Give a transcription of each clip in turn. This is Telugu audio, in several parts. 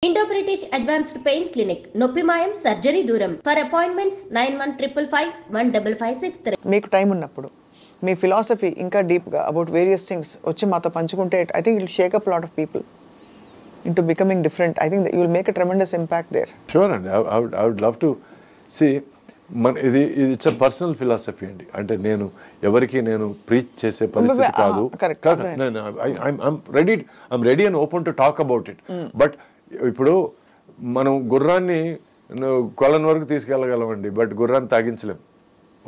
Indo-British Advanced Pain Clinic, Noppimayam, Surgery Duram. For appointments, 9155515563. మీకు టైం ఉన్నప్పుడు మీ ఫిలాసఫీ ఇంకా డీప్గా అబౌట్ వేరియస్ థింగ్స్ వచ్చి మాతో పంచుకుంటే I think it shake up lot of people into becoming different. I think you will make a tremendous impact there. Sure అండి. I would love to see ఇది ఇట్స్ అ పర్సనల్ ఫిలాసఫీ అండి. అంటే నేను ఎవరికి నేను ప్రీచ్ చేసే పరిస్థితి కాదు. I'm ready and open to talk about it. But ఇప్పుడు మనం గుర్రాన్ని కొలను వరకు తీసుకెళ్ళగలమండి, బట్ గుర్రాన్ని తాగించలేం.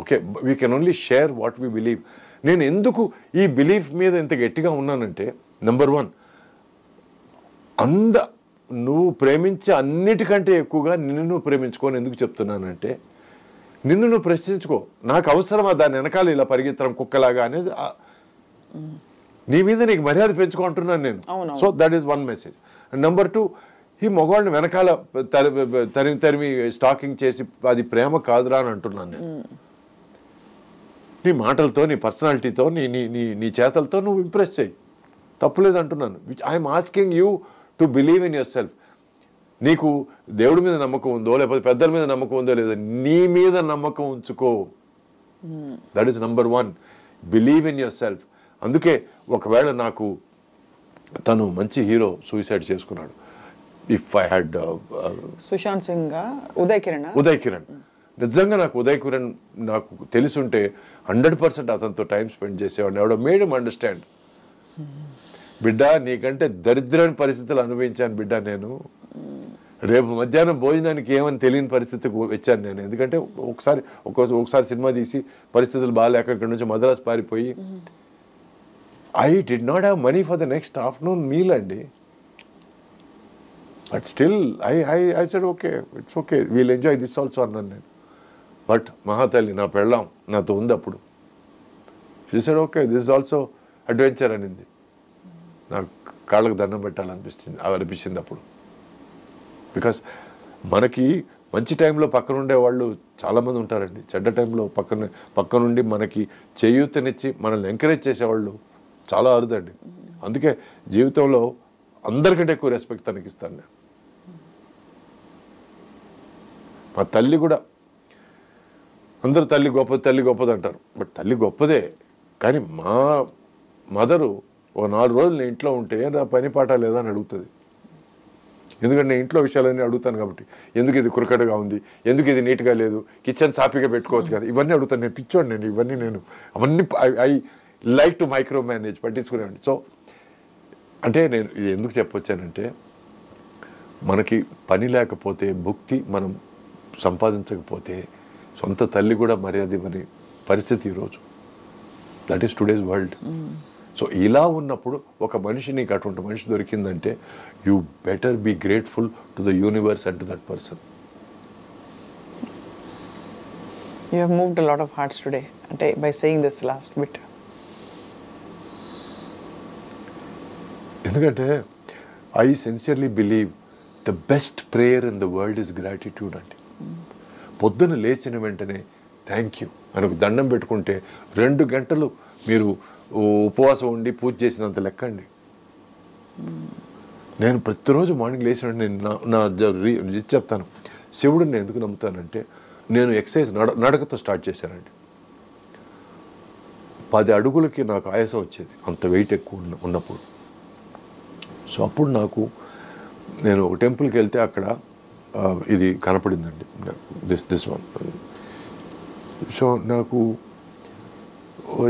Okay, we can only share what we believe. నేను ఎందుకు ఈ బిలీఫ్ మీద ఇంత గట్టిగా ఉన్నానంటే, నెంబర్ 1, నువ్వు ప్రేమించే అన్నిటికంటే ఎక్కువగా నిన్ను నువ్వు ప్రేమించుకోని ఎందుకు చెప్తున్నానంటే, నిన్ను నువ్వు ప్రశ్నించుకో, నాకు అవసరమా దాని వెనకాల ఇలా పరిగెత్తడం కుక్కలాగా అనేది. నీ మీద నీకు మర్యాద పెంచుకుంటున్నాను నేను. So that is 1 message. And number 2, ఈ మగవాళ్ళని వెనకాల తరిమి స్టాకింగ్ చేసి అది ప్రేమ కాదురా అని అంటున్నాను నేను. నీ మాటలతో, నీ పర్సనాలిటీతో, నీ చేతలతో నువ్వు ఇంప్రెస్ చేయి, తప్పులేదు అంటున్నాను. Which I'm asking you to believe in your self. నీకు దేవుడి మీద నమ్మకం ఉందో, లేకపోతే పెద్దల మీద నమ్మకం ఉందో లేదో, నీ మీద నమ్మకం ఉంచుకో. That is number 1. Believe in yourself. అందుకే ఒకవేళ నాకు తను మంచి హీరో సూసైడ్ చేసుకున్నాడు, if I had Sushant Singh, Uday Kiran, నిజంగా నాకు ఉదయ్ కిరణ్ నాకు తెలుసుంటే 100% అతనితో టైం స్పెండ్ చేసేవాడిని. ఎవడో మేడ్ హిమ్ అండర్స్టాండ్. బిడ్డ, నీకంటే దరిద్రమైన పరిస్థితులు అనుభవించాను బిడ్డ నేను. రేపు మధ్యాహ్నం భోజనానికి ఏమని తెలియని పరిస్థితికి వచ్చాను నేను. ఎందుకంటే ఒకసారి సినిమా తీసి పరిస్థితులు బాగాలేక ఇక్కడి నుంచి మద్రాసు పారిపోయి I did not have money for the next afternoon meal అండి. But still, I said, okay, it's okay, we'll enjoy this also అన్నాను నేను. బట్ మహాతల్లి నా పెళ్ళాం నాతో ఉంది అప్పుడు. She said, okay, this is also adventure అనింది. నాకు కాళ్ళకు దండం అనిపించింది అప్పుడు. బికాస్ మనకి మంచి టైంలో పక్కన ఉండే వాళ్ళు చాలామంది ఉంటారండి. చెడ్డ టైంలో పక్కనుండి మనకి చేయూతనిచ్చి మనల్ని ఎంకరేజ్ చేసేవాళ్ళు చాలా అరుదండి. అందుకే జీవితంలో అందరికంటే ఎక్కువ రెస్పెక్ట్ తనకి ఇస్తాను నేను. మా తల్లి కూడా, అందరూ తల్లి గొప్పది అంటారు, బట్ తల్లి గొప్పదే. కానీ మా మదరు ఒక 4 రోజులు నేను ఇంట్లో ఉంటే నా పని పాట లేదా అని అడుగుతుంది. ఎందుకంటే నేను ఇంట్లో విషయాలన్నీ అడుగుతాను కాబట్టి. ఎందుకు ఇది కురకడగా ఉంది, ఎందుకు ఇది నీట్గా లేదు, కిచెన్ సాఫీగా పెట్టుకోవచ్చు కదా, ఇవన్నీ అడుగుతాను. నేను పిచ్చోండి నేను, అవన్నీ I like to micro manage, పట్టించుకునేవాడిని. సో అంటే నేను ఇది ఎందుకు చెప్పొచ్చానంటే, మనకి పని లేకపోతే, భుక్తి మనం సంపాదించకపోతే సొంత తల్లి కూడా మర్యాద ఇవ్వని పరిస్థితి ఈరోజు. That is today's world. So ఇలా ఉన్నప్పుడు ఒక మనిషి, నీకు అటువంటి మనిషి దొరికిందంటే, you better be grateful to the universe and to that person. You have moved a lot of hearts today by saying this last bit. ఎందుకంటే I sincerely believe the best prayer in the world is gratitude అండి. పొద్దున లేచిన వెంటనే థ్యాంక్ యూ అని ఒక దండం పెట్టుకుంటే 2 గంటలు మీరు ఉపవాసం ఉండి పూజ చేసినంత లెక్క అండి. నేను ప్రతిరోజు మార్నింగ్ లేచిన వెంటనే నా చెప్తాను, శివుడిని నేను ఎందుకు నమ్ముతానంటే, నేను ఎక్సర్సైజ్ నడకతో స్టార్ట్ చేశానండి. 10 అడుగులకి నాకు ఆయాసం వచ్చేది, అంత వెయిట్ ఎక్కువ ఉన్నప్పుడు. సో అప్పుడు నేను ఒక టెంపుల్కి వెళ్తే అక్కడ ఇది కనపడిందండి, దిస్ వన్. సో నాకు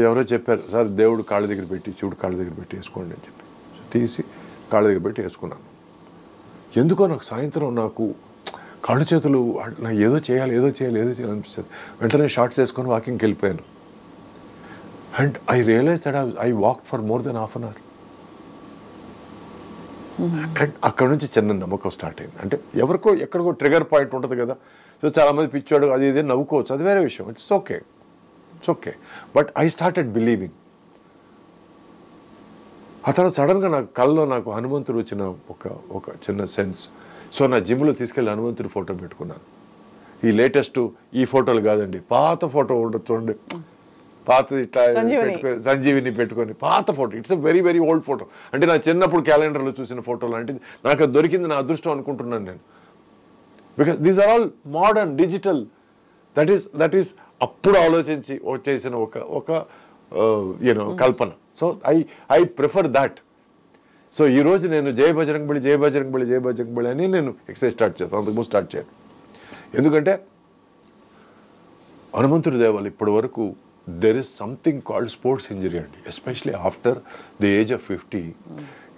ఎవరో చెప్పారు, సార్ దేవుడు కాళ్ళ దగ్గర పెట్టి, శివుడు కాళ్ళ దగ్గర పెట్టి వేసుకోండి అని చెప్పి తీసి కాళ్ళ దగ్గర పెట్టి వేసుకున్నాను. ఎందుకో నాకు సాయంత్రం నాకు కాళ్ళు చేతులు నాకు ఏదో చేయాలి అనిపిస్తుంది. వెంటనే షార్ట్స్ వేసుకొని వాకింగ్కి వెళ్ళిపోయాను. And I realise that I walk for more than half an hour. అండ్ అక్కడ నుంచి చిన్న నమ్మకం స్టార్ట్ అయింది. అంటే ఎవరికో ఎక్కడికో ట్రిగర్ పాయింట్ ఉంటుంది కదా. సో చాలామంది పిచ్చాడు అది ఇది నవ్వుకోవచ్చు, అది వేరే విషయం. It's okay. But I started believing. ఆ తర్వాత సడన్గా నాకు కళ్ళలో నాకు హనుమంతుడు వచ్చిన ఒక చిన్న సెన్స్. సో నా జిమ్లో తీసుకెళ్ళి హనుమంతుడి ఫోటో పెట్టుకున్నాను. ఈ లేటెస్ట్ ఈ ఫోటోలు కాదండి, పాత ఫోటో ఉండదు చూడండి, పాత ఇట్లా సంజీవని. పెట్టుకొని సంజీవిని పెట్టుకొని పాత photo. It's a very very old photo. అంటే నా చిన్నప్పుడు క్యాలెండర్లో చూసిన ఫోటో లాంటిది. నాకు అది దొరికింది నా అదృష్టం అనుకుంటున్నాను నేను. Because these are all modern digital. That is అప్పుడు ఆలోచించి చేసిన ఒక యూనో కల్పన. So I prefer that. So ఈరోజు నేను జై బజరంగ్ బలి, జై బజరంగ్ బలి, జై బజరంగ్ బలి అని నేను ఎక్సర్సైజ్ స్టార్ట్ చేస్తాను. అంతకుముందు స్టార్ట్ చేయను. ఎందుకంటే హనుమంతుడి దేవాలు ఇప్పటి వరకు there is something called sports injury అండి. Especially after the age of 50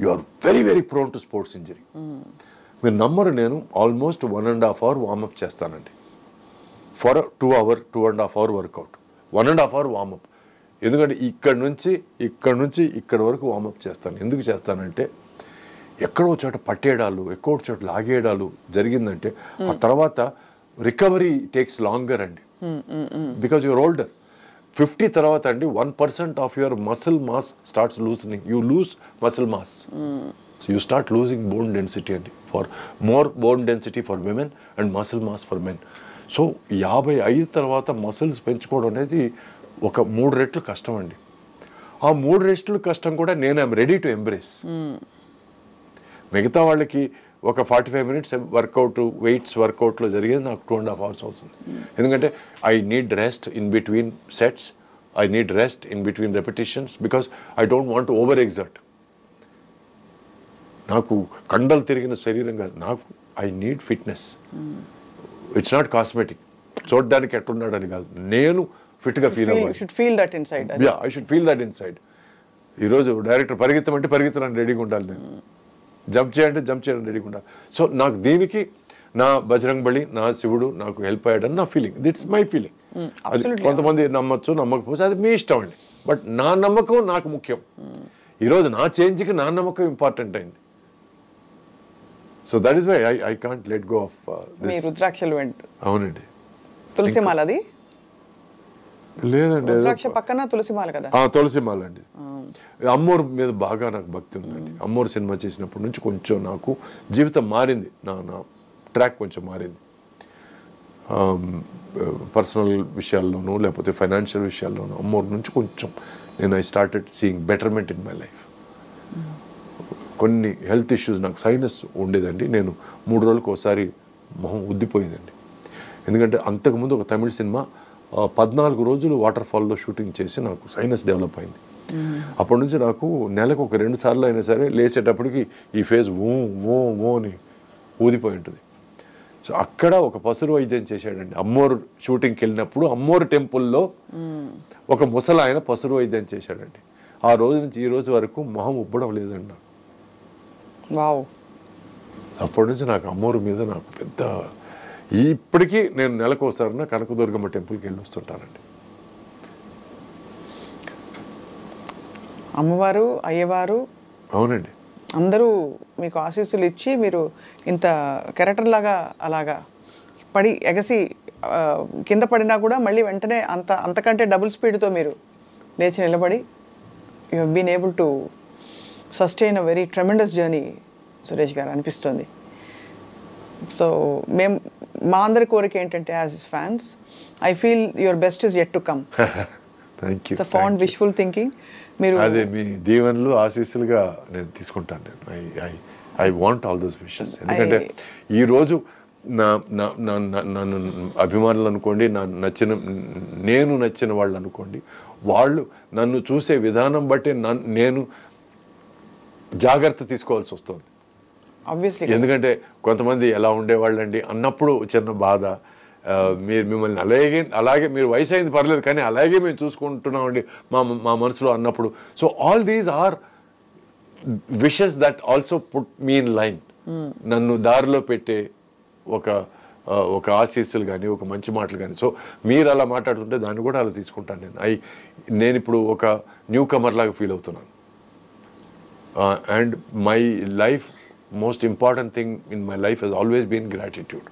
you are very very prone to sports injury. మీరు నమ్మరు, నేను ఆల్మోస్ట్ 1.5 hour వార్మప్ చేస్తానండి. For 2.5 hour workout, 1.5 hour warmup. ఎందుకంటే ఇక్కడ నుంచి ఇక్కడ వరకు వార్మప్ చేస్తాను. ఎందుకు చేస్తానంటే ఎక్కడో చోట పట్టేయడాలు, ఎక్కడో చోట లాగేయడాలు జరిగిందంటే ఆ తర్వాత రికవరీ టేక్స్ లాంగర్ అండి. Because you're older. 50 తర్వాత అండి 1% of your muscle mass starts loosening. You lose muscle mass. You start losing bone density అండి. For more bone density for women and muscle mass for men. So 55 తర్వాత మసిల్స్ పెంచుకోవడం అనేది ఒక 3 రెట్లు కష్టం అండి. ఆ 3 రెట్లు కష్టం కూడా నేను ఐఎమ్ రెడీ టు ఎంబ్రేస్. మిగతా వాళ్ళకి ఒక 45 minutes వర్కౌట్, వెయిట్స్ వర్కౌట్లో జరిగేది నాకు 2.5 hours అవుతుంది. ఎందుకంటే I need rest in between sets, I need rest in between repetitions, because I don't want over exert. నాకు కండలు తిరిగిన శరీరం కాదు, నాకు I need fitness. It's not cosmetic. చూడడానికి ఎట్టున్నాడని కాదు, నేను ఫిట్గా ఫీల్ అవ్వాలి. Should feel that inside. Yeah, I should feel that inside. ఈరోజు డైరెక్టర్ పరిగెత్తమంటే పరిగెత్తడానికి రెడీగా ఉండాలి, నేను జంప్ చేయండి రెడీగా ఉండాలి. సో నాకు దీనికి నా బజరంగ్ బలి, నా శివుడు నాకు హెల్ప్ అయ్యాడని నా ఫీలింగ్. దిట్స్ my feeling. అది కొంతమంది నమ్మచ్చు, నమ్మకపోవచ్చు, అది మీ ఇష్టం అండి. బట్ నా నమ్మకం నాకు ముఖ్యం. ఈరోజు నా చేంజ్కి నా నమ్మకం ఇంపార్టెంట్ అయింది. So that is why I can't let go of మీ రుద్రాక్షలు వెంట. అవునండి. తులసిమాల అది లేదండి, రుద్రాక్ష పక్కన తులసిమాల కదా. తులసిమాల అండి. అమ్మోరు మీద బాగా నాకు భక్తి ఉందండి. అమ్మోరు సినిమా చేసినప్పటి నుంచి కొంచెం నాకు జీవితం మారింది, నా ట్రాక్ కొంచెం మారింది. పర్సనల్ విషయాల్లోనూ లేకపోతే ఫైనాన్షియల్ విషయాల్లోనూ అమ్మోరు నుంచి కొంచెం నేను I started seeing betterment in my life. కొన్ని హెల్త్ ఇష్యూస్, నాకు సైనస్ ఉండేదండి. నేను 3 రోజులకు ఒకసారి మొహం ఉద్దిపోయేదండి. ఎందుకంటే అంతకుముందు ఒక తమిళ సినిమా 14 రోజులు వాటర్ ఫాల్లో షూటింగ్ చేసి నాకు సైనస్ డెవలప్ అయింది. అప్పటి నుంచి నాకు నెలకు ఒక 2 సార్లు అయినా సరే లేచేటప్పటికి ఈ ఫేస్ ఓ అని ఊదిపోయి ఉంటుంది. సో అక్కడ ఒక పసురు వైద్యం చేశాడండి. అమ్మోరు షూటింగ్కి వెళ్ళినప్పుడు అమ్మోరు టెంపుల్లో ఒక ముసలి ఆయన పసురు వైద్యం చేశాడండి. ఆ రోజు నుంచి ఈ రోజు వరకు మొహం ఉబ్బడం లేదండి నాకు. వావ్. అప్పటి నుంచి నాకు అమ్మోరు మీద నాకు పెద్ద, ఇప్పటికీ నేను నెలకు ఒకసారి కనకదుర్గమ్మ టెంపుల్కి వెళ్ళి వస్తుంటానండి. అమ్మవారు, అయ్యవారు, అవునండి, అందరూ మీకు ఆశీస్సులు ఇచ్చి మీరు ఇంత కెరటర్ లాగా అలాగా పడి ఎగసి కింద పడినా కూడా మళ్ళీ వెంటనే అంతకంటే డబుల్ స్పీడ్తో మీరు లేచి నిలబడి you have been able to sustain a very tremendous journey Suresh గారు అనిపిస్తుంది. సో మా అందరి కోరిక ఏంటంటే as fans I feel your best is yet to come. Thank you. It's a fond wishful thinking. మీరు అదే మీ దీవెనలు ఆశీస్సులుగా నేను తీసుకుంటాను. నేను I want all those wishes. ఎందుకంటే ఈరోజు నన్ను అభిమానులు అనుకోండి, నేను నచ్చిన వాళ్ళు అనుకోండి, వాళ్ళు నన్ను చూసే విధానం బట్టి నేను జాగ్రత్త తీసుకోవాల్సి వస్తుంది. ఆబ్వియస్లీ. ఎందుకంటే కొంతమంది ఎలా ఉండేవాళ్ళండి అన్నప్పుడు చిన్న బాధ, మీరు మిమ్మల్ని అలాగే మీరు వయసు అయింది పర్లేదు కానీ అలాగే మేము చూసుకుంటున్నామండి మా మనసులో అన్నప్పుడు. So all these are wishes that also put me in line. నన్ను దారిలో పెట్టే ఒక ఆశీస్సులు కానీ ఒక మంచి మాటలు కానీ. సో మీరు అలా మాట్లాడుతుంటే దాన్ని కూడా అలా తీసుకుంటాను నేను ఇప్పుడు ఒక న్యూ కమర్ లాగా ఫీల్ అవుతున్నాను. And my life, most important thing in my life has always been gratitude.